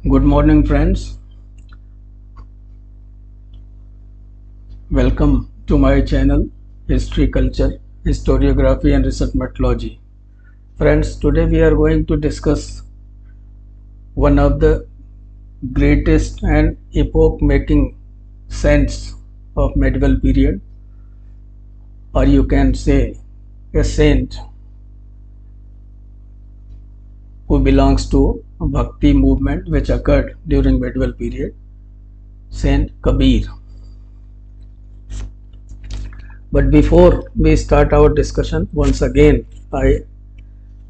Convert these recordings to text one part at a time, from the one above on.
Good morning, friends. Welcome to my channel History, Culture, Historiography and Research Methodology. Friends, today we are going to discuss one of the greatest and epoch-making saints of medieval period, or you can say a saint who belongs to Bhakti movement which occurred during medieval period, Saint Kabir. But before we start our discussion, once again I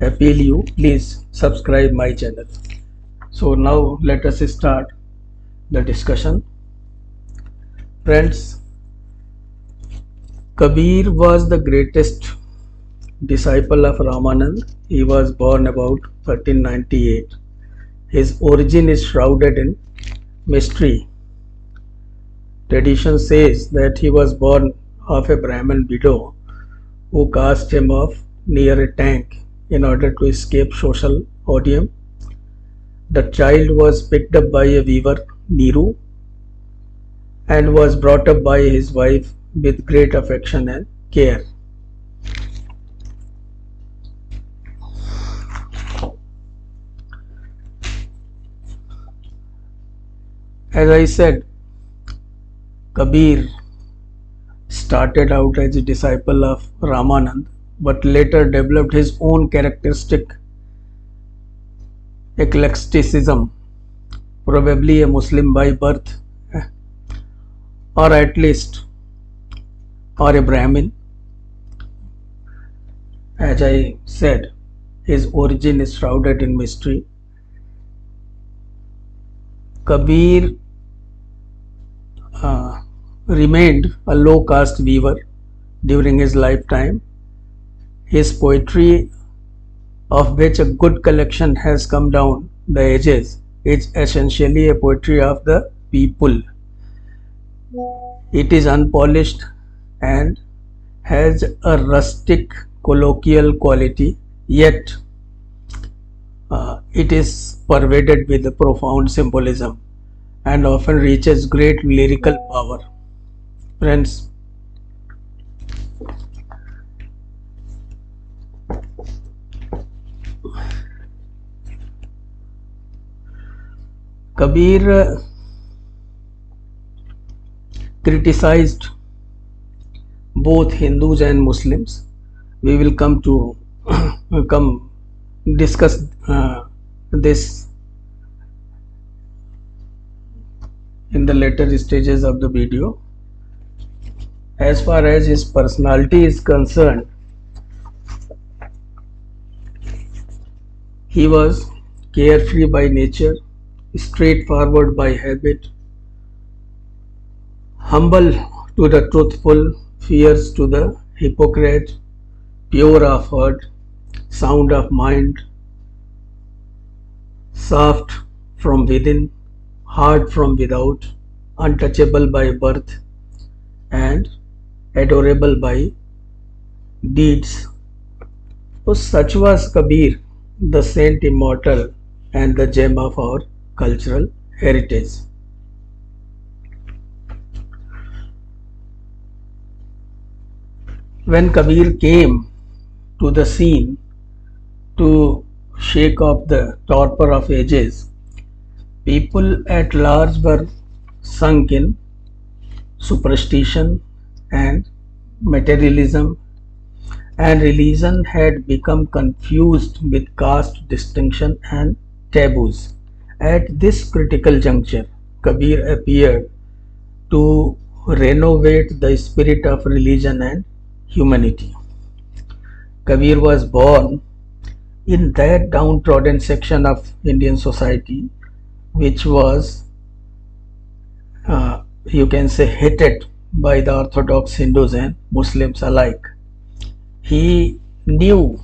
appeal you, please subscribe my channel. So now let us start the discussion. Friends, Kabir was the greatest disciple of Ramanand. He was born about 1398. His origin is shrouded in mystery. Tradition says that he was born of a Brahmin widow who cast him off near a tank in order to escape social odium. The child was picked up by a weaver, Niru, and was brought up by his wife with great affection and care. As I said, Kabir started out as a disciple of Ramanand, but later developed his own characteristic eclecticism, probably a Muslim by birth, or at least or a Brahmin. As I said, his origin is shrouded in mystery. Kabir remained a low caste weaver during his lifetime. His poetry, of which a good collection has come down the ages, is essentially a poetry of the people. It is unpolished and has a rustic colloquial quality, yet it is pervaded with a profound symbolism and often reaches great lyrical power. Friends, Kabir criticized both Hindus and Muslims. We will come to discuss this in the later stages of the video. As far as his personality is concerned, he was carefree by nature, straightforward by habit, humble to the truthful, fierce to the hypocrite, pure of heart, sound of mind, soft from within, hard from without, untouchable by birth, and adorable by deeds. So such was Kabir, the saint immortal and the gem of our cultural heritage. When Kabir came to the scene to shake off the torpor of ages, people at large were sunk in superstition and materialism, and religion had become confused with caste distinction and taboos. At this critical juncture, Kabir appeared to renovate the spirit of religion and humanity. Kabir was born in that downtrodden section of Indian society which was, you can say, hated by the Orthodox Hindus and Muslims alike. He knew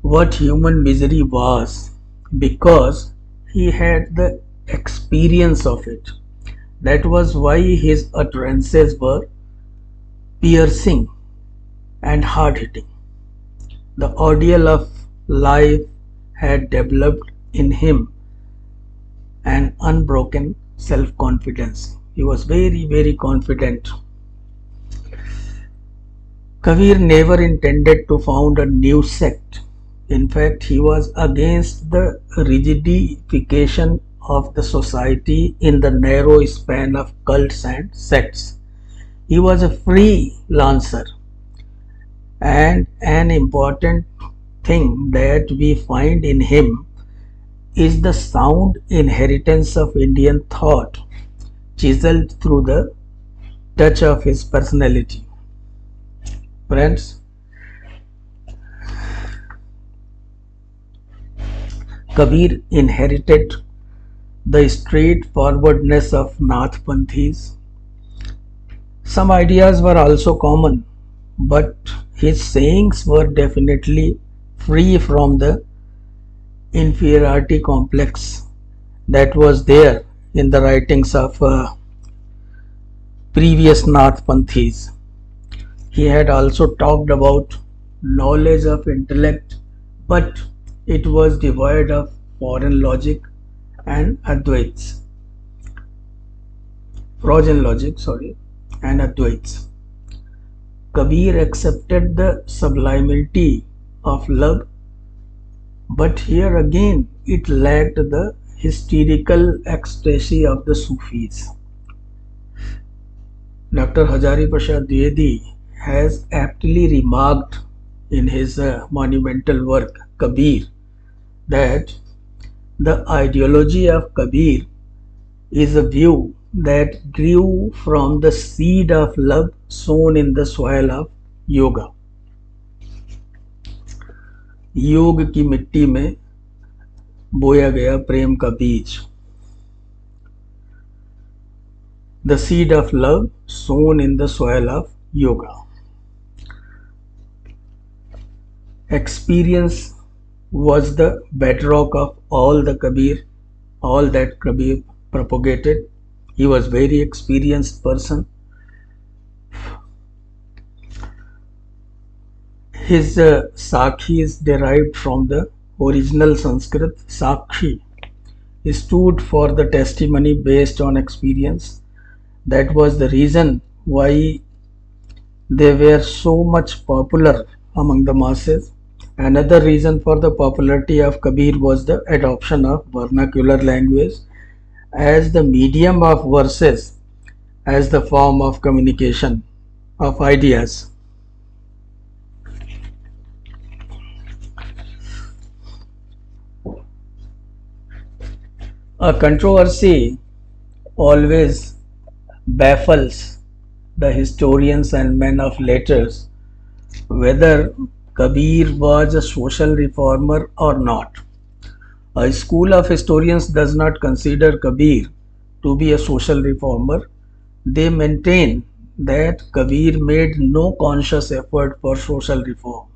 what human misery was because he had the experience of it. That was why his utterances were piercing and hard hitting. The ordeal of life had developed in him and unbroken self-confidence. He was very, very confident. Kabir never intended to found a new sect. In fact, he was against the rigidification of the society in the narrow span of cults and sects. He was a freelancer, and an important thing that we find in him is the sound inheritance of Indian thought, chiseled through the touch of his personality. Friends, Kabir inherited the straightforwardness of Nathpanthis. Some ideas were also common, but his sayings were definitely free from the inferiority complex that was there in the writings of previous Nathpanthis. He had also talked about knowledge of intellect, but it was devoid of foreign logic and Advaits. Freudian logic, and Advaits. Kabir accepted the sublimity of love, but here again it lacked the hysterical ecstasy of the Sufis. Dr. Hajari Prasad Dwivedi has aptly remarked in his monumental work Kabir that the ideology of Kabir is a view that grew from the seed of love sown in the soil of yoga. योग की मिट्टी में बोया गया प्रेम का बीज. The seed of love sown in the soil of yoga. Experience was the bedrock of all that Kabir propagated. He was very experienced person. His Sakhi is derived from the original Sanskrit Sakshi. He stood for the testimony based on experience. That was the reason why they were so much popular among the masses. Another reason for the popularity of Kabir was the adoption of vernacular language as the medium of verses, as the form of communication of ideas. A controversy always baffles the historians and men of letters whether Kabir was a social reformer or not. A school of historians does not consider Kabir to be a social reformer. They maintain that Kabir made no conscious effort for social reform.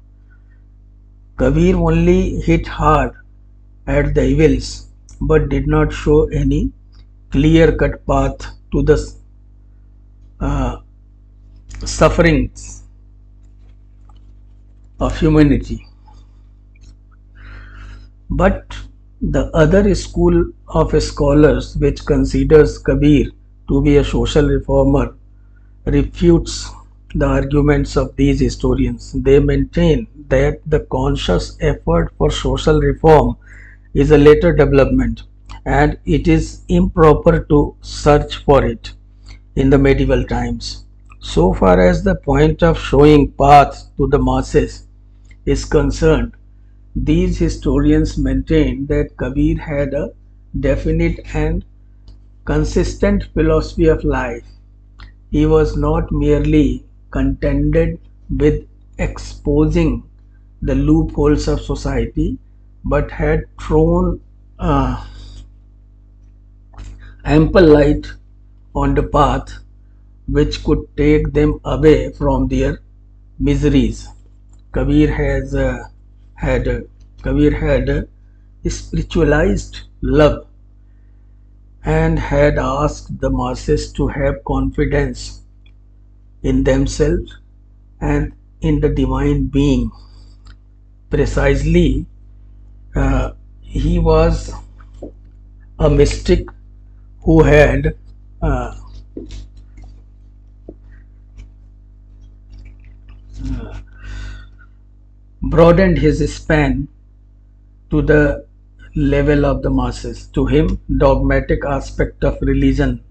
Kabir only hit hard at the evils but did not show any clear-cut path to the sufferings of humanity. But the other school of scholars which considers Kabir to be a social reformer refutes the arguments of these historians. They maintain that the conscious effort for social reform is a later development and it is improper to search for it in the medieval times. So far as the point of showing path to the masses is concerned, these historians maintain that Kabir had a definite and consistent philosophy of life. He was not merely contented with exposing the loopholes of society, but had thrown ample light on the path which could take them away from their miseries. Kabir had spiritualized love and had asked the masses to have confidence in themselves and in the divine being. Precisely, he was a mystic who had uh, broadened his span to the level of the masses. To him, dogmatic aspect of religion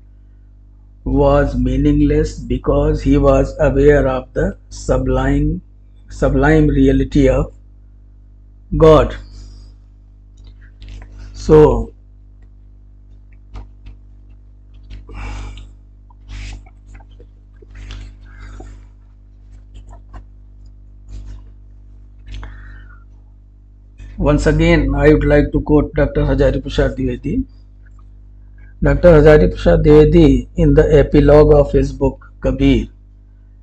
was meaningless because he was aware of the sublime reality of God. So once again I would like to quote Dr. Hazari Prasad Dwivedi. Dr. Hazari Prasad Dwivedi, in the epilogue of his book Kabir,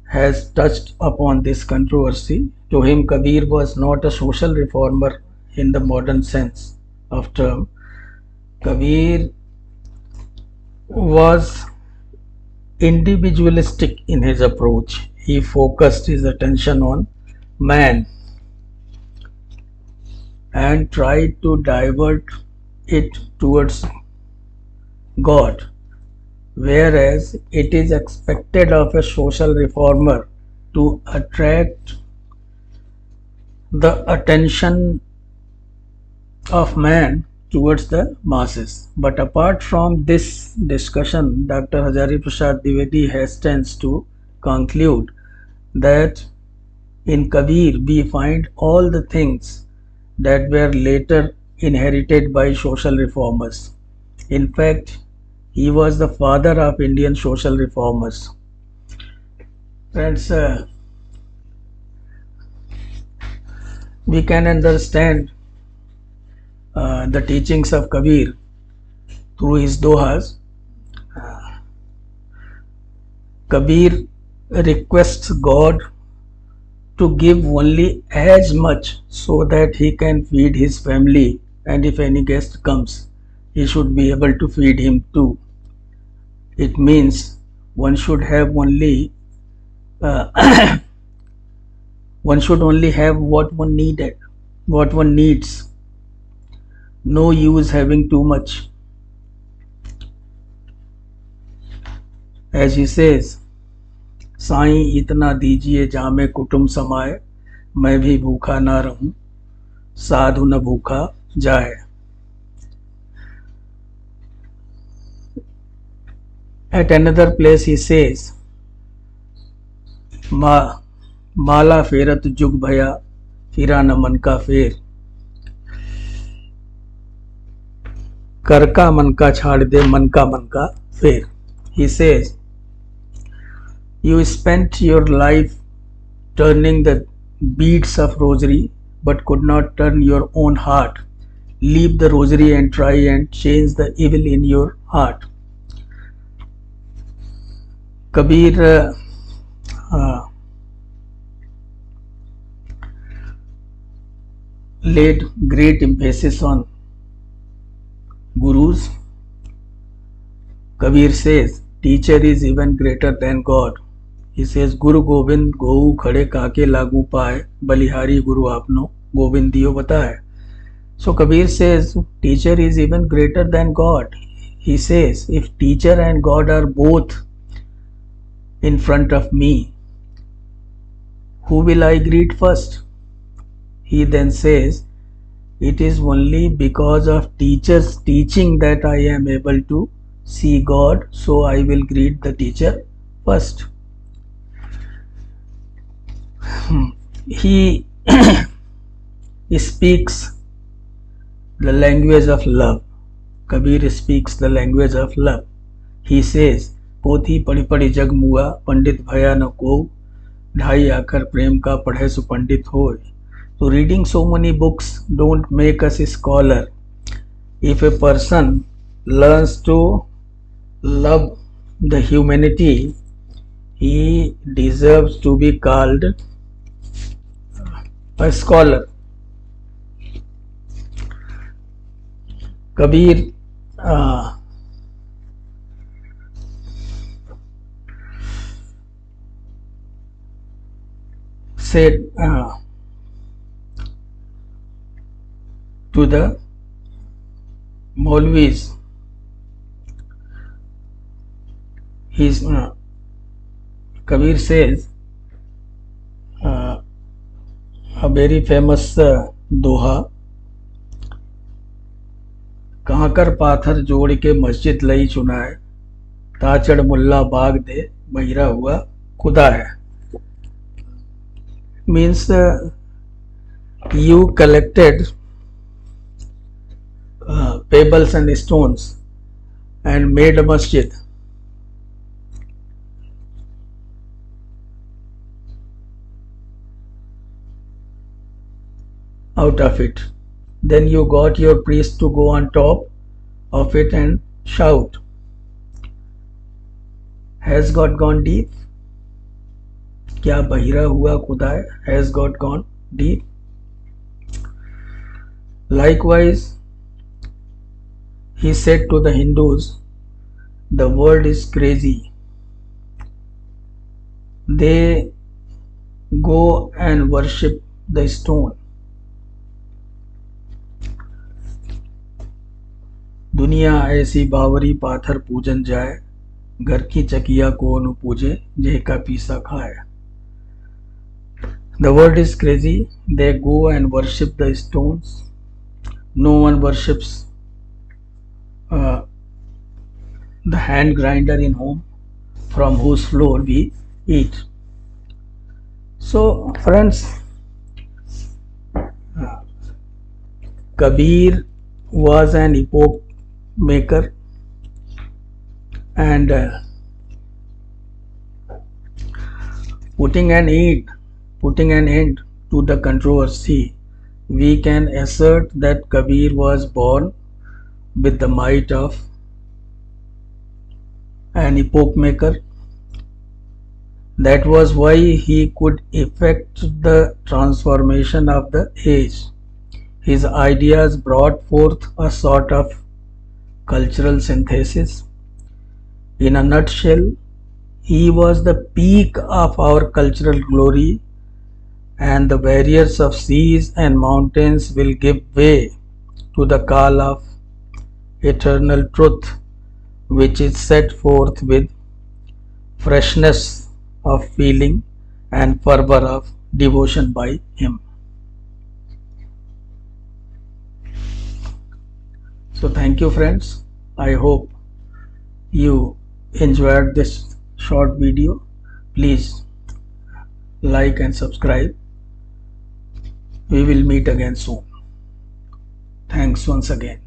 has touched upon this controversy. To him, Kabir was not a social reformer in the modern sense of term. Kabir was individualistic in his approach. He focused his attention on man and tried to divert it towards God, whereas it is expected of a social reformer to attract the attention of man towards the masses. But apart from this discussion, Dr. Hazari Prasad Dwivedi hastens to conclude that in Kabir we find all the things that were later inherited by social reformers. In fact, he was the father of Indian social reformers. Friends, we can understand the teachings of Kabir through his dohas. Kabir requests God to give only as much so that he can feed his family, and if any guest comes, he should be able to feed him too. It means one should have only one should only have what one needed, what one needs. No use having too much. As he says, Sai इतना दीजिए जामे कुटुम समाए, मैं भी भूखा ना रहूं, साधु न भूखा जाए. At another place he says, माला फेरत जुग भया, फिरा न मन का फेर, कर का मन का छाड़ दे, मन का फेर. He says, you spent your life turning the beads of rosary but could not turn your own heart. Leave the rosary and try and change the evil in your heart. Kabir laid great emphasis on gurus. Kabir says, teacher is even greater than God. He says, Guru Gobind गऊ खड़े काके लागू पाए, बलिहारी गुरु आपनो गोविंद दियो बताए. So Kabir says, teacher is even greater than God. He says, if teacher and God are both in front of me, who will I greet first? He then says, it is only because of teacher's teaching that I am able to see God, so I will greet the teacher first. He speaks the language of love. Kabir speaks the language of love. He says, पोथी पढ़ी पढ़ी जग मुआ, पंडित भया न को, ढाई आकर प्रेम का पढ़े सु पंडित होय. So reading so many books don't make us a scholar. If a person learns to love the humanity, he deserves to be called a scholar. Kabir said to the Maulvis He's Kabir says uh, a very famous doha, conquer पाथर जोड़ के मस्जिद लई चुनाए, ताचड़ मुल्ला बाग दे बहिरा हुआ खुदा है. Means you collected pebbles and stones and made a masjid. Out of it. Then you got your priest to go on top of it and shout, Has God gone deep? क्या बहिरा हुआ खुदा है? Has God gone deep? Likewise, he said to the Hindus, the world is crazy. They go and worship the stone. दुनिया ऐसी बावरी पाथर पूजन जाए, घर की चकिया को न पूजे, जेह का पीसा खाए. The world is crazy. They go and worship the stones. No one worships the hand grinder in home from whose floor we eat. So, friends, Kabir was an epoch maker, and putting an end to the controversy, we can assert that Kabir was born with the might of an epoch maker. That was why he could effect the transformation of the age. His ideas brought forth a sort of cultural synthesis. In a nutshell, he was the peak of our cultural glory, and the barriers of seas and mountains will give way to the call of eternal truth, which is set forth with freshness of feeling and fervor of devotion by him. So thank you, friends. I hope you enjoyed this short video. Please like and subscribe. We will meet again soon. Thanks once again.